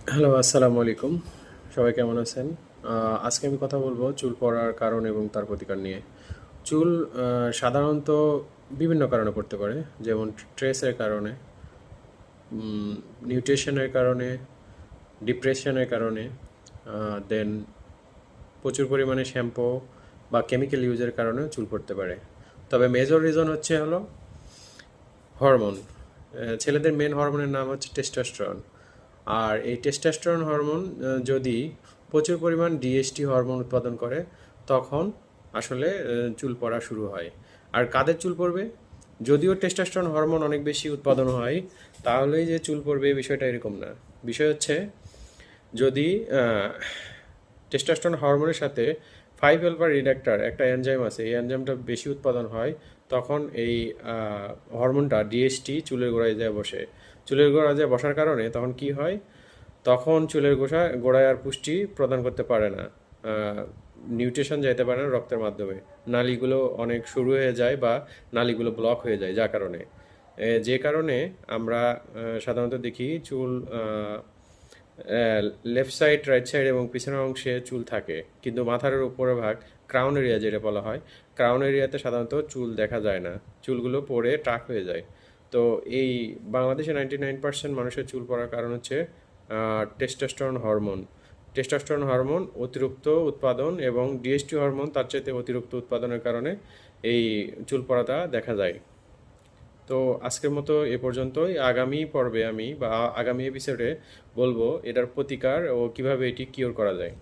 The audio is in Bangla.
হ্যালো, আসসালামু আলাইকুম। সবাই কেমন আছেন? আজকে আমি কথা বলবো চুল পড়ার কারণ এবং তার প্রতিকার নিয়ে। চুল সাধারণত বিভিন্ন কারণে পড়তে পারে, যেমন স্ট্রেসের কারণে, নিউট্রিশনের কারণে, ডিপ্রেশনের কারণে, দেন প্রচুর পরিমাণে শ্যাম্পু বা কেমিক্যাল ইউজের কারণেও চুল পড়তে পারে। তবে মেজর রিজন হলো হরমোন। ছেলেদের মেন হরমোনের নাম হচ্ছে টেস্টোস্টেরন। আর এই টেস্টোস্টেরন হরমোন যদি প্রচুর পরিমাণ ডিএসটি হরমোন উৎপাদন করে, তখন আসলে চুল পড়া শুরু হয়। আর কাদের চুল পড়বে? যদিও টেস্টোস্টেরন হরমোন অনেক বেশি উৎপাদন হয়, তাহলেই যে চুল পড়বে এই বিষয়টা এরকম না। বিষয় হচ্ছে, যদি টেস্টোস্টেরন হরমোনের সাথে 5 অ্যালফা রিডাক্টার একটা এনজাইম আছে, এই এনজাইমটা বেশি উৎপাদন হয়, তখন এই হরমোনটা ডিএসটি চুলের গোড়ায় যায় বসে। চুলের গোড়ায় যায় বসার কারণে তখন কি হয়? তখন চুলের গোড়ায় আর পুষ্টি প্রদান করতে পারে না, নিউট্রিশন যাইতে পারে না রক্তের মাধ্যমে। নালীগুলো অনেক শুরু হয়ে যায় বা নালীগুলো ব্লক হয়ে যায়, যে কারণে আমরা সাধারণত দেখি চুল লেফট সাইড, রাইট সাইড এবং পিছনের অংশে চুল থাকে, কিন্তু মাথার উপরের ভাগ, ক্রাউন এরিয়া যেটা বলা হয়, ক্রাউন এরিয়াতে সাধারণত চুল দেখা যায় না। চুলগুলো পড়ে টাক হয়ে যায়। তো এই বাংলাদেশে 99% মানুষের চুল পড়ার কারণ হচ্ছে টেস্টোস্টেরন হরমোন। টেস্টোস্টেরন হরমোন অতিরিক্ত উৎপাদন এবং ডিএসটি হরমোন তার চাইতে অতিরিক্ত উৎপাদনের কারণে এই চুল পড়াটা দেখা যায়। তো আজকের মতো এ পর্যন্তই। আগামী পর্বে আমি বা আগামী এপিসোডে বলবো এটার প্রতিকার ও কিভাবে এটি কিওর করা যায়।